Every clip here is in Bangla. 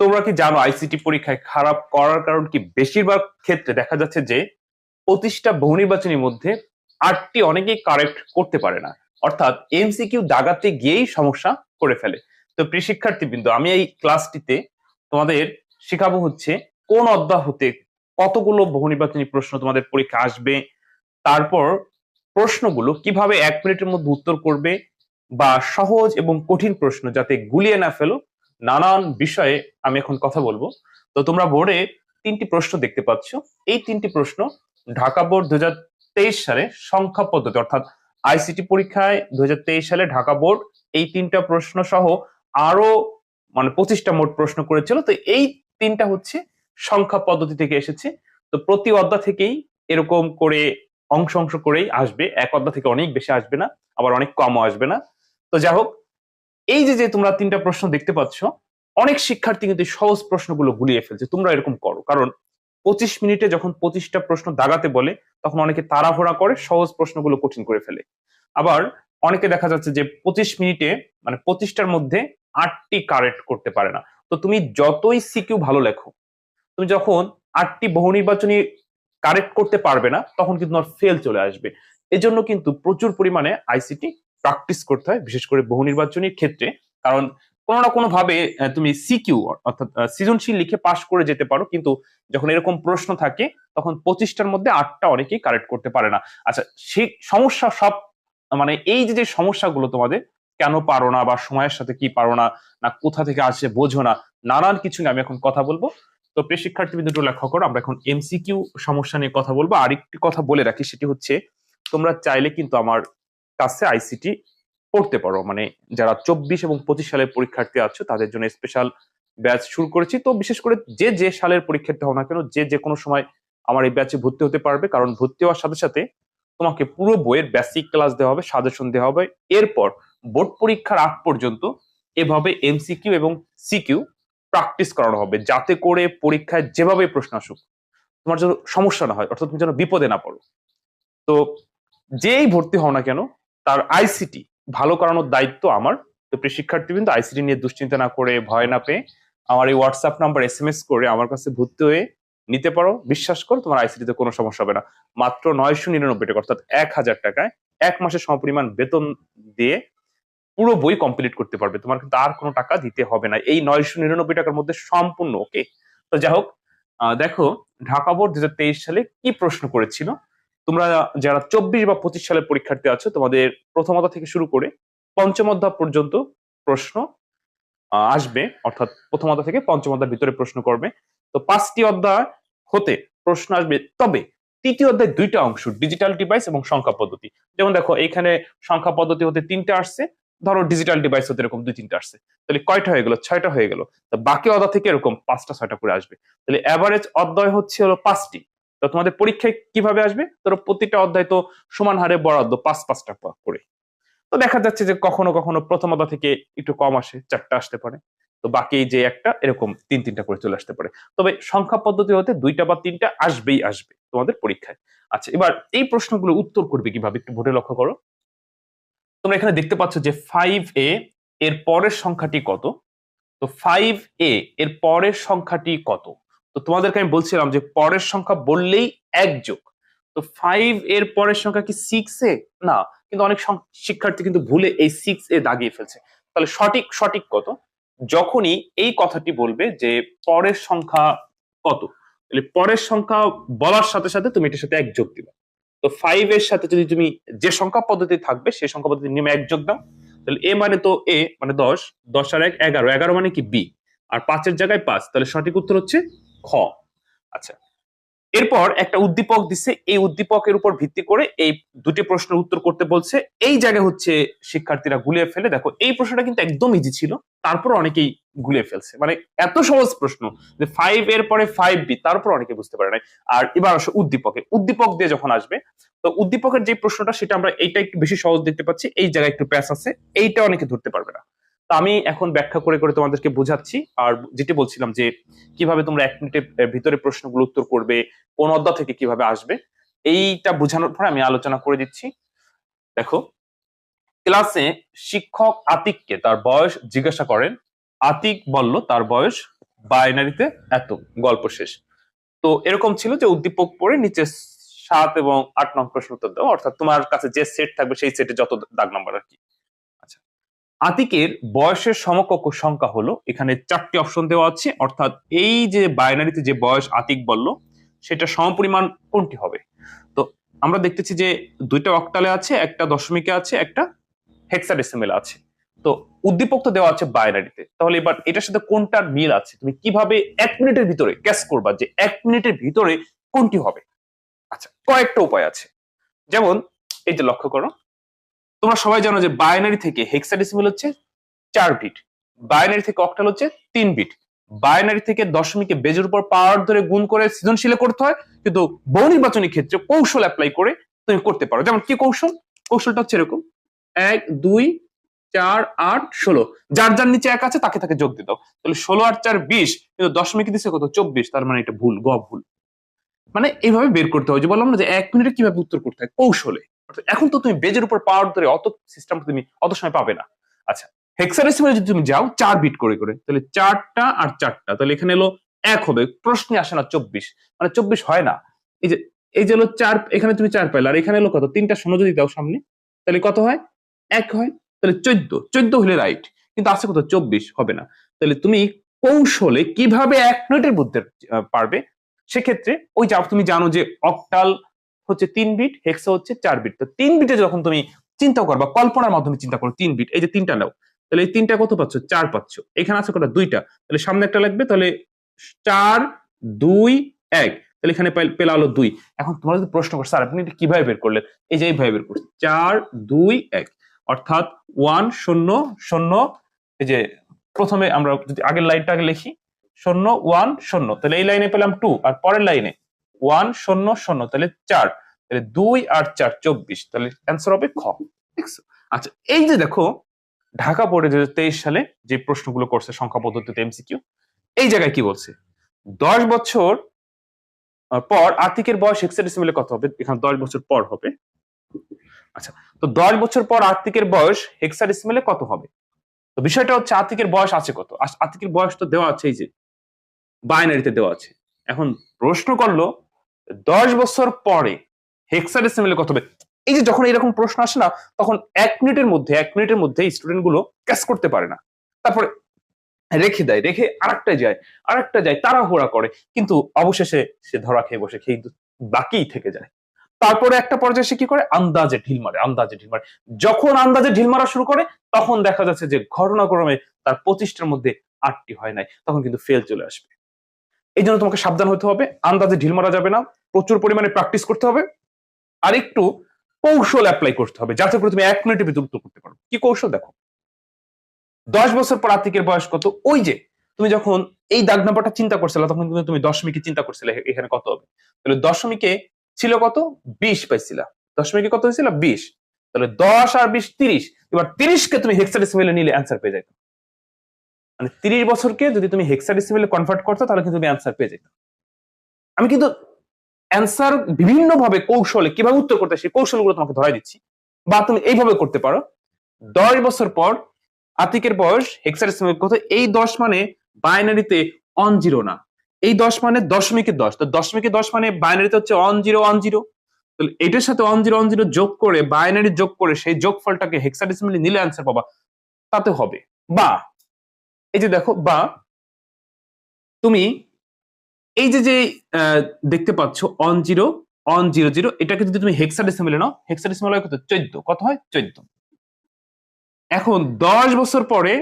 তোমরা কি জানো আইসিটি পরীক্ষায় খারাপ করার কারণ কি? বেশিরভাগ ক্ষেত্রে দেখা যাচ্ছে যে 25টা বহু নির্বাচনীর মধ্যে 8টি অনেকেই কারেক্ট করতে পারে না, অর্থাৎ এমসিকিউ দাগাতে গিয়েই সমস্যা করে ফেলে। তো প্রিয় শিক্ষার্থীবৃন্দ, আমি এই ক্লাসটিতে তোমাদের শেখাবো হচ্ছে কোন অধ্যায় হতে কতগুলো বহু নির্বাচনী প্রশ্ন তোমাদের পরীক্ষা আসবে, তারপর প্রশ্নগুলো কিভাবে 1 মিনিটের মধ্যে উত্তর করবে, বা সহজ এবং কঠিন প্রশ্ন যাতে গুলিয়ে না ফেলো, নানান বিষয়ে আমি এখন কথা বলবো। তো তোমরা বোর্ডে 3টি প্রশ্ন দেখতে পাচ্ছ। এই 3টি প্রশ্ন ঢাকা বোর্ড 2023 সালে সংখ্যা পদ্ধতি, অর্থাৎ আইসিটি পরীক্ষায় 2023 সালে ঢাকা বোর্ড এই 3টা প্রশ্ন সহ আরো 25টা মোট প্রশ্ন করেছিল। তো এই 3টা হচ্ছে সংখ্যা পদ্ধতি থেকে এসেছে। তো প্রতি অধ্যায় থেকেই এরকম করে অংশ অংশ করেই আসবে, এক অধ্যায় থেকে অনেক বেশি আসবে না, আবার অনেক কমও আসবে না। তো যাই হোক, এই যে তোমরা 3টা প্রশ্ন দেখতে পাচ্ছ, অনেক শিক্ষার্থী কিন্তু সহজ প্রশ্নগুলো গুলিয়ে ফেলছে। তোমরা এরকম করো, কারণ 25 মিনিটে যখন 25টা প্রশ্ন দাগাতে বলে তখন অনেকে তাড়াহুড়া করে সহজ প্রশ্নগুলো কঠিন করে ফেলে। আবার অনেকে দেখা যাচ্ছে যে 25 মিনিটে 25টার মধ্যে 8টি কারেক্ট করতে পারে না। তো তুমি যতই সিকিউ ভালো লেখো, তুমি যখন 8টি বহু নির্বাচনী কারেক্ট করতে পারবে না, তখন কিন্তু তোমার ফেল চলে আসবে। এজন্য কিন্তু প্রচুর পরিমাণে আইসিটি প্র্যাকটিস করতে হয়, বিশেষ করে বহু নির্বাচনীর ক্ষেত্রে। কারণ কোনো না কোনো ভাবে তুমি সিকিউ অর্থাৎ সৃজনশীল লিখে পাশ করে যেতে পারো, কিন্তু যখন এরকম প্রশ্ন থাকে তখন 25টার মধ্যে 8টা অনেকেই কারেক্ট করতে পারে না। আচ্ছা, সেই সমস্যা সব এই যে সমস্যাগুলো তোমাদের কেন পারো না, বা সময়ের সাথে কি পারো না, না কোথা থেকে আসে বোঝো না, নানান কিছু নিয়ে আমি এখন কথা বলবো। তো প্রিয় শিক্ষার্থীবৃন্দ, একটু লক্ষ্য করো, আমরা এখন এমসিকিউ সমস্যা নিয়ে কথা বলবো। আরেকটি কথা বলে রাখি, সেটি হচ্ছে তোমরা চাইলে কিন্তু আমার কাছে আইসিটি পড়তে পারো। যারা 24 এবং 25 সালের পরীক্ষার্থী আছো তাদের জন্য স্পেশাল ব্যাচ শুরু করেছি। তো বিশেষ করে যে সালের পরীক্ষার্থী হও না কেন, যে কোনো সময় আমার এই ব্যাচে ভর্তি হতে পারবে। কারণ ভর্তি হওয়ার সাথে সাথে তোমাকে পুরো বইয়ের বেসিক ক্লাস দেওয়া হবে, সাজেশন দেওয়া হবে। এরপর বোর্ড পরীক্ষার আগ পর্যন্ত এভাবে এমসিকিউ এবং সিকিউ প্র্যাকটিস করানো হবে, যাতে করে পরীক্ষায় যেভাবে প্রশ্ন আসুক তোমার যেন সমস্যা না হয়, অর্থাৎ তুমি যেন বিপদে না পড়ো। তো যেই ভর্তি হও না কেন, তার আইসিটি ভালো করানোর দায়িত্ব আমার। তো প্রিয় শিক্ষার্থীবৃন্দ, আইসিটি নিয়ে দুশ্চিন্তা না করে, ভয় না পেয়ে আমার এই হোয়াটসঅ্যাপ নাম্বার SMS করে আমার কাছে ভর্তি হয়ে নিতে পারো। বিশ্বাস করো, তোমার আইসিটিতে কোনো সমস্যা হবে না। মাত্র 999 টাকা, অর্থাৎ 1000 টাকায় 1 মাসের সমপরিমাণ বেতন দিয়ে পুরো বই কমপ্লিট করতে পারবে। তোমার কিন্তু আর কোনো টাকা দিতে হবে না এই 999 টাকার মধ্যে সম্পূর্ণ। ওকে, তো যাই হোক, দেখো ঢাকা বোর্ড 2023 সালে কি প্রশ্ন করেছিল। তোমরা যারা 24 বা 25 সালের পরীক্ষার্থী আছো, তোমাদের প্রথম অধ্যায় থেকে শুরু করে পঞ্চম অধ্যায় পর্যন্ত প্রশ্ন আসবে, অর্থাৎ প্রথম অধ্যায় থেকে পঞ্চম অধ্যায়ের ভিতরে প্রশ্ন করবে। তো 5টি অধ্যায় হতে প্রশ্ন আসবে, তবে তৃতীয় অধ্যায় 2টা অংশ, ডিজিটাল ডিভাইস এবং সংখ্যা পদ্ধতি। যেমন দেখো, এখানে সংখ্যা পদ্ধতি হতে 3টা আসছে, ধরো ডিজিটাল ডিভাইস হতে এরকম 2-3টা আসছে, তাহলে কয়টা হয়ে গেল? 6টা হয়ে গেল। তো বাকি অধ্যায় থেকে এরকম 5টা-6টা করে আসবে, তাহলে এভারেজ অধ্যায় হচ্ছে হলো 5টি। তো তোমাদের পরীক্ষায় কিভাবে আসবে? ধরো প্রতিটা অধ্যায় তো সমান হারে বরাদ্দ 5-5টা করে। তো দেখা যাচ্ছে যে কখনো কখনো প্রথম অধ্যায় থেকে একটু কম আসে, 4টা আসতে পারে। তো বাকি যে একটা এরকম 3-3টা করে চলে আসতে পারে। তবে সংখ্যা পদ্ধতি হতে 2টা বা 3টা আসবেই আসবে তোমাদের পরীক্ষায়। আচ্ছা, এবার এই প্রশ্নগুলো উত্তর করবে কিভাবে একটু বোর্ডে লক্ষ্য করো। তোমরা এখানে দেখতে পাচ্ছ যে 5A এর পরের সংখ্যাটি কত। তো 5A এর পরের সংখ্যাটি কত? তো তোমাদেরকে আমি বলছিলাম যে পরের সংখ্যা বললেই 1 যোগ। তো 5 এর পরের সংখ্যা কি 6A? না, কিন্তু অনেক শিক্ষার্থী কিন্তু ভুলে এই 6A দাগিয়ে ফেলছে। তাহলে সঠিক কত? যখনই এই কথাটি বলবে যে পরের সংখ্যা কত, তাহলে পরের সংখ্যা বলার সাথে সাথে তুমি এটার সাথে 1 যোগ দিবা। তো 5 এর সাথে যদি তুমি যে সংখ্যা পদ্ধতি থাকবে সেই সংখ্যা পদ্ধতি নিয়মে 1 যোগ দাও। তাহলে এ মানে তো এ মানে 10, 10 আর 1 11, 11 মানে কি বি, আর 5-এর জায়গায় 5, তাহলে সঠিক উত্তর হচ্ছে খ। আচ্ছা, এরপর একটা উদ্দীপক দিচ্ছে, এই উদ্দীপকের উপর ভিত্তি করে এই দুটি প্রশ্নের উত্তর করতে বলছে। এই জায়গায় হচ্ছে শিক্ষার্থীরা গুলিয়ে ফেলে। দেখো এই প্রশ্নটা কিন্তু একদম ইজি ছিল, তারপর অনেকেই গুলিয়ে ফেলছে। এত সহজ প্রশ্ন যে 5 এর পরে 5B, তারপর অনেকে বুঝতে পারে নাই। আর এবার আসো উদ্দীপক দিয়ে যখন আসবে, তো উদ্দীপকের যে প্রশ্নটা সেটা আমরা এইটা একটু বেশি সহজ দেখতে পাচ্ছি, এই জায়গায় একটু প্যাচ আছে, এইটা অনেকে ধরতে পারবে না। তো আমি এখন ব্যাখ্যা করে করে তোমাদেরকে বোঝাচ্ছি। আর যেটি বলছিলাম যে কিভাবে তোমরা 1 মিনিটের ভিতরে প্রশ্নগুলো উত্তর করবে, কোন অধ্যায় থেকে কিভাবে আসবে, এইটা বোঝানোর পরে আমি আলোচনা করে দিচ্ছি। দেখো, ক্লাসে শিক্ষক আতিককে তার বয়স জিজ্ঞাসা করেন। আতিক বলল তার বয়স বাইনারিতে এত, গল্প শেষ। তো এরকম ছিল যে উদ্দীপক পড়ে নিচে 7 এবং 8 নং প্রশ্ন উত্তর দাও, অর্থাৎ তোমার কাছে যে সেট থাকবে সেই সেটে যত দাগ নাম্বার আর কি। আচ্ছা, আতিকের বয়সের সমকক্ষ সংখ্যা হলো, এখানে 4টি অপশন দেওয়া আছে, অর্থাৎ এই যে বাইনারিতে যে বয়স আতিক বলল সেটা সমপরিমাণ কোনটি হবে। তো আমরা দেখতেছি যে 2টা অক্টালে আছে, একটা দশমিকে আছে, একটা হেক্সাডেসিমেলে আছে। তো উদ্দীপক তো দেওয়া আছে বাইনারিতে, তাহলে এবার এটার সাথে কোনটার মিল আছে তুমি কিভাবে 1 মিনিটের ভিতরে ক্যাচ করবা যে 1 মিনিটের ভিতরে কোনটি হবে। আচ্ছা, কয়েকটা উপায় আছে। যেমন এই যে লক্ষ্য করো, তোমরা সবাই জানো যে বাইনারি থেকে হেক্সাডেসিমেল হচ্ছে 4 বিট, বাইনারি থেকে অক্টাল হচ্ছে 3 বিট, বাইনারি থেকে দশমিকে বেজের উপর পাওয়ার ধরে গুণ করে সৃজনশীলে করতে হয়, কিন্তু বহু নির্বাচনী ক্ষেত্রে কৌশল অ্যাপ্লাই করে তুমি করতে পারো। যেমন কি কৌশল? কৌশলটা হচ্ছে এরকম, 1 2 4 8 16, যার যার নিচে 1 আছে তাকে তাকে যোগ দিয়ে দাও, তাহলে 16 আর 4 20, কিন্তু দশমিকে দিচ্ছে কত 24, তার মানে এটা ভুল, গ ভুল। মানে এইভাবে বের করতে হয়, যে বললাম না যে 1 মিনিটে কিভাবে উত্তর করতে হয় কৌশলে। এখন তো তুমি বেজের উপর পাওয়ার ধরে অত সিস্টেম তুমি অত সময় পাবে না। আচ্ছা, হেক্সাডেসিমালে যদি তুমি যাও 4 বিট করে করে, তাহলে 4টা আর 4টা, তাহলে এখানে এলো 1 হবে, প্রশ্নে আসে না 24, মানে 24 হয় না। এই যে হলো 4, এখানে তুমি 4 পাইলে, আর এখানে এলো কত 3টা শূন্য যদি দাও সামনে, তাহলে কত হয় 1 হয়, তাহলে 14 হলে রাইট, কিন্তু আছে কত 24 হবে না। তাহলে তুমি কৌশলে কিভাবে 1 মিনিটের মধ্যে পারবে, সেক্ষেত্রে ওই যে তুমি জানো যে অক্টাল হচ্ছে 3 বিট, হেক্সা হচ্ছে 4 বিট, তো 3 বিটে যখন তুমি চিন্তা করবা, কল্পনার মাধ্যমে চিন্তা করো 3 বিট, এই যে 3টা নাও, তাহলে এই 3টা কত পাচ্ছ 4 পাচ্ছ, এখানে আছে কত 2টা, তাহলে সামনে একটা লাগবে, তাহলে 4 2 1, তাহলে এখানে পেলা হলো 2। এখন তোমরা যদি প্রশ্ন করো স্যার আপনি এটা কিভাবে বের করলেন, এই যে এইভাবে বের করছি 4 2 1, অর্থাৎ 1 0 0, এই যে প্রথমে আমরা যদি আগের লাইনটা আগে লিখি 0 1 0, তাহলে এই লাইনে পেলাম 2, আর পরের লাইনে 1 0 0, তাহলে 4, তাহলে 2 আর 4 24, তাহলে অ্যান্সার হবে খ। আচ্ছা, এই যে দেখো ঢাকা বোর্ডে 2023 সালে যে প্রশ্নগুলো করছে সংখ্যা পদ্ধতিতে এমসিকিউ, এই জায়গায় কি বলছে, 10 বছর পর আতিকের বয়স হেক্সাডেসিমেলে কত হবে, এখানে 10 বছর পর হবে। আচ্ছা, তো 10 বছর পর আতিকের বয়স হেক্সাডেসিমেলে কত হবে। তো বিষয়টা হচ্ছে আতিকের বয়স আছে কত, আতিকের বয়স তো দেওয়া আছে, এই যে বাইনারিতে দেওয়া আছে। এখন প্রশ্ন করলো 10 বছর পরে হেক্সাডেসিমেলে কত হবে। এই যে যখন এরকম প্রশ্ন আসে না, তখন 1 মিনিটের মধ্যে স্টুডেন্ট গুলো ক্যাচ করতে পারে না, তারপরে রেখে দেয়, রেখে আরেকটা যায়, তাড়াহুড়া করে, কিন্তু অবশেষে সে ধরা খেয়ে বসে, খেয়ে বাকিই থেকে যায়। তারপরে একটা পর্যায়ে সে কি করে, আন্দাজে ঢিল মারে। যখন আন্দাজে ঢিল মারা শুরু করে, তখন দেখা যাচ্ছে যে ঘটনাক্রমে তার 25টার মধ্যে 8টি হয় নাই, তখন কিন্তু ফেল চলে আসবে। এই জন্য তোমাকে সাবধান হতে হবে, আন্দাজে ঢিল মারা যাবে না, প্রচুর পরিমাণে প্র্যাকটিস করতে হবে, আর একটু কৌশল অ্যাপ্লাই করতে হবে, যাতে করে তুমি 1 মিনিটের ভিতরে উত্তর করতে পারো। কি কৌশল দেখো, 10 বছর পর আতিকের বয়স কত, ওই যে তুমি যখন এই দাগ নাম্বারটা চিন্তা করছিলে, তখন কিন্তু তুমি দশমিকে চিন্তা করছিলে এখানে কত হবে, তাহলে দশমিকে ছিল কত 20 পাইছিলা, দশমিকে কত হয়েছিল 20, তাহলে 10 আর 20 30, এবার 30কে তুমি হেক্সাডেসিমেলে নিলে অ্যান্সার পেয়ে যাইতো, মানে 30 বছরকে যদি তুমি হেক্সাডেসিমেলে কনভার্ট করতে, তাহলে কিন্তু তুমি অ্যান্সার পেয়ে যেতে। আমি কিন্তু অ্যান্সার বিভিন্ন ভাবে কৌশলে কিভাবে উত্তর করতে সেই কৌশলগুলো তোমাকে ধরাই দিচ্ছি, বা তুমি এইভাবে করতে পারো। 10 বছর পর আতিকের বয়স হেক্সাডেসিমেল কত, এই 10 মানে বাইনারিতে অন জিরো না, এই 10 মানে দশমিকে 10, তো দশমিকে 10 মানে বাইনারিতে হচ্ছে অন জিরো, তাহলে এটার সাথে অন জিরো যোগ করে, বাইনারি যোগ করে সেই যোগফলটাকে হেক্সাডেসিমেলে নিলে অ্যান্সার পাবা, তাতে হবে। বা এই যে দেখো, বা তুমি এই যে দেখতে পাচ্ছ অন জিরো 0 এটাকে যদি তুমি হেক্সাডেসিমেলে নাও, হেক্সাডেসিমেল হয় কত 14, কত হয় 14। এখন 10 বছর পরে,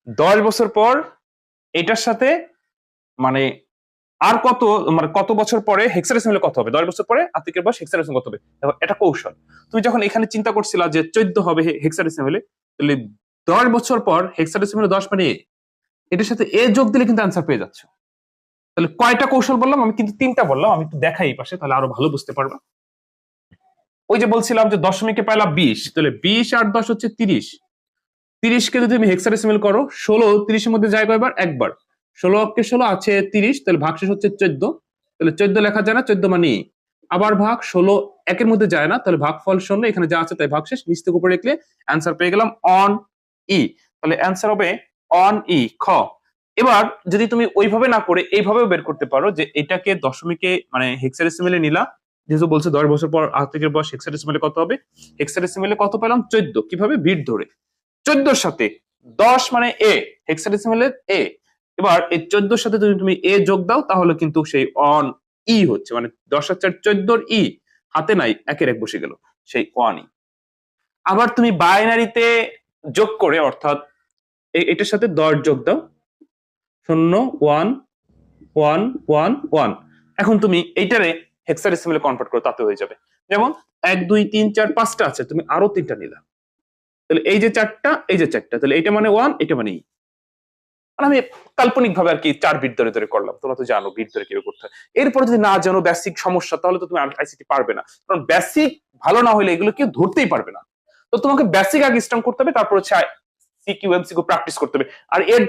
10 বছর পর এটার সাথে মানে আর কত, মানে কত বছর পরে হেক্সাডেসিমেলে কত হবে, 10 বছর পরে আতিকের বয়স হেক্সাডেসিমেল কত হবে, এটা কৌশল। তুমি যখন এখানে চিন্তা করছিলা যে 14 হবে হেক্সাডেসিমেলে, তাহলে 10 বছর পর হেক্সাডেসিমেলে 10 মানে এটার সাথে এ যোগ দিলে কিন্তু অ্যান্সার পেয়ে যাচ্ছ। তাহলে কয়টা কৌশল বললাম, আমি কিন্তু 3টা বললাম, আমি একটু দেখাই এই পাশে, তাহলে আরো ভালো বুঝতে পারবা। ওই যে বলছিলাম যে দশমিকে পাইলা 20, তাহলে 20 আর 10 হচ্ছে 30, 30কে যদি তুমি হেক্সাডেসিমেল করো, 16 30 এর মধ্যে যায় কয়বার, একবার, 16 অক্ষে 16 আছে 30, তাহলে ভাগশেষ হচ্ছে 14, তাহলে 14 লেখা যায় না, 14 মানে আবার ভাগ, 16 একের মধ্যে যায় না, তাহলে ভাগফল 0, এখানে যা আছে তাই ভাগশেষ, নিচ থেকে উপরে লিখলে অ্যান্সার পেয়ে গেলাম অন ই, তাহলে অ্যান্সার হবে অন ই, খ। এবার যদি তুমি ওইভাবে না করে এইভাবেও বের করতে পারো যে এটাকে দশমিকে মানে হেক্সাডেসিমেলে নিলা, যেহেতু বলছে 10 বছর পর আর্থিকের বয়স হেক্সাডেসিমেলে কত হবে, হেক্সাডেসিমেলে কত পেলাম 14, কিভাবে বিট ধরে 14 সাথে 10 মানে এ, হেক্সাডেসিমেলে এ। এবার এই 14 সাথে যদি তুমি এ যোগ দাও তাহলে কিন্তু সেই অন ই হচ্ছে, মানে 10 আর 4 14 ই, হাতে নাই একের এক বসে গেল সেই ওয়ান ই। আবার তুমি বাইনারিতে যোগ করে অর্থাৎ এটার সাথে 10 যোগ দাও, 0 1 1 1 1। এখন তুমি এইটারে হেক্সাডেসিমেলে কনভার্ট করো, তাতে হয়ে যাবে। যেমন 1 2 3 4 5টা আছে, তুমি আরো 3টা নিলা, তাহলে এই যে 4টা এই যে 4টা, তাহলে এটা মানে 1 এটা মানে ই। আর আমি কাল্পনিক ভাবে আর কি 4 বিট ধরে ধরে করলাম, তোমরা তো জানো বিট ধরে কিভাবে করতে হয়। এরপরে যদি না জানো বেসিক সমস্যা, তাহলে তো তুমি আইসিটি পারবে না, কারণ বেসিক ভালো না হলে এগুলো কেউ ধরতেই পারবে না। তো তোমাকে বেসিক আগে স্ট্রং করতে হবে, তারপর হচ্ছে সিকিউ এমসিকিউ প্র্যাকটিস করতে হবে। আর এর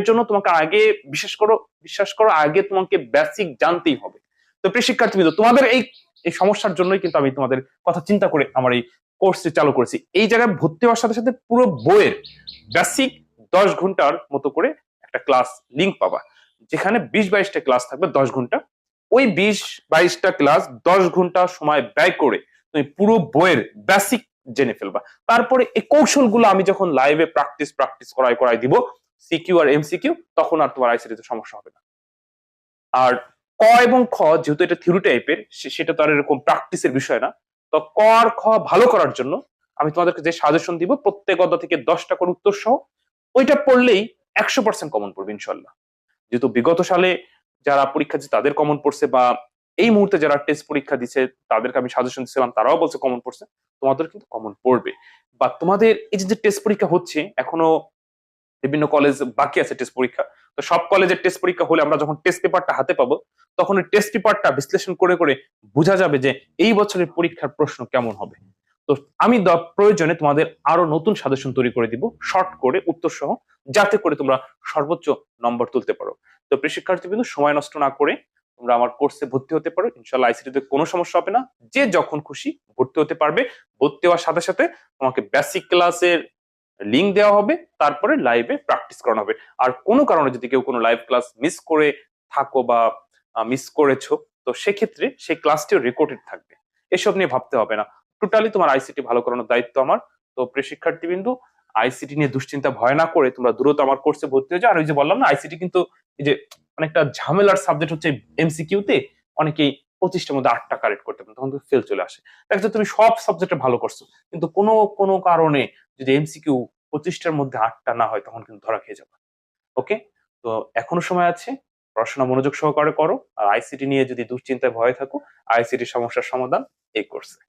জন্য তোমাকে আগে বিশ্বাস করো আগে তোমাকে বেসিক জানতেই হবে। তো প্রিয় শিক্ষার্থীবৃন্দ, তোমাদের এই এই সমস্যার জন্যই কিন্তু আমি তোমাদের কথা চিন্তা করে আমার এই কোর্সটি চালু করেছি। এই জায়গায় ভর্তি হওয়ার সাথে সাথে পুরো বইয়ের বেসিক 10 ঘন্টার মতো করে একটা ক্লাস লিংক পাবা, যেখানে 20-22টা ক্লাস থাকবে 10 ঘন্টা। ওই 20-22টা ক্লাস 10 ঘন্টা সময় ব্যয় করে তুমি পুরো বইয়ের বেসিক জেনে ফেলবা। তারপরে এই কৌশলগুলো আমি যখন লাইভে প্র্যাকটিস করাই দিব সিকিউ আর এমসিকিউ, তখন আর তোমার আইসিটিতে সমস্যা হবে না। আর ক এবং খ যেহেতু এটা থিওরি টাইপের, সেটা তো আর এরকম প্র্যাকটিসের বিষয় না। তো ক আর খ ভালো করার জন্য আমি তোমাদেরকে যে সাজেশন দিব, প্রত্যেক অধ্যায় থেকে 10টা করে উত্তর সহ, ওইটা পড়লেই 100% কমন পড়বে ইনশাল্লাহ। যেহেতু বিগত সালে যারা পরীক্ষা দিচ্ছে তাদের কমন পড়ছে, বা এই মুহূর্তে যারা টেস্ট পরীক্ষা দিচ্ছে তাদেরকে আমি সাজেশন দিচ্ছিলাম, তারাও বলছে কমন পড়ছে, তোমাদের কিন্তু কমন পড়বে। বা তোমাদের এই যে টেস্ট পরীক্ষা হচ্ছে, এখনো বিভিন্ন কলেজ বাকি আছে টেস্ট পরীক্ষা, তো সব কলেজের টেস্ট পরীক্ষা হলে আমরা যখন টেস্ট পেপারটা হাতে পাবো, তখন ওই টেস্ট পেপারটা বিশ্লেষণ করে করে বোঝা যাবে যে এই বছরের পরীক্ষার প্রশ্ন কেমন হবে। তো আমি প্রয়োজনে তোমাদের আরো নতুন সাজেশন তৈরি করে দিব, শর্ট করে উত্তর সহ, যাতে করে তোমরা সর্বোচ্চ নম্বর তুলতে পারো। তো প্রিয় শিক্ষার্থীবৃন্দ, সময় নষ্ট না করে তোমরা আমার কোর্সে ভর্তি হতে পারো, ইনশাআল্লাহ আইসিটিতে কোনো সমস্যা হবে না, যে যখন খুশি ভর্তি হতে পারবে। ভর্তি হওয়ার সাথে সাথে তোমাকে বেসিক ক্লাসের লিংক দেওয়া হবে, তারপরে লাইভে প্র্যাকটিস করানো হবে। আর কোনো কারণে যদি কেউ কোনো লাইভ ক্লাস মিস করে থাকো বা মিস করেছো, তো সেক্ষেত্রে সেই ক্লাসটিও রেকর্ডেড থাকবে। এসব নিয়ে ভাবতে হবে না, টোটালি তোমার আইসিটি ভালো করানোর দায়িত্ব আমার। তো প্রিয় শিক্ষার্থীবৃন্দ, আইসিটি নিয়ে দুশ্চিন্তা ভয় না করে তোমরা দ্রুত আমার কোর্সে ভর্তি হয়ে যাও। আর ওই যে বললাম না, আইসিটি কিন্তু এই যে অনেকটা ঝামেলার সাবজেক্ট হচ্ছে, এমসিকিউ তে অনেকেই 25টার মধ্যে 8টা কারেক্ট করতে পারে, তখন ফেল চলে আসে। দেখছো তুমি সব সাবজেক্টে ভালো করছো, কিন্তু কোনো কোনো কারণে যদি এমসিকিউ 25টার মধ্যে 8টা না হয়, তখন কিন্তু ধরা খেয়ে যাবে। ওকে, তো এখনো সময় আছে, পড়াশোনা মনোযোগ সহকারে করো। আর আইসিটি নিয়ে যদি দুশ্চিন্তায় ভয় থাকো, আইসিটি সমস্যার সমাধান এই কোর্সে।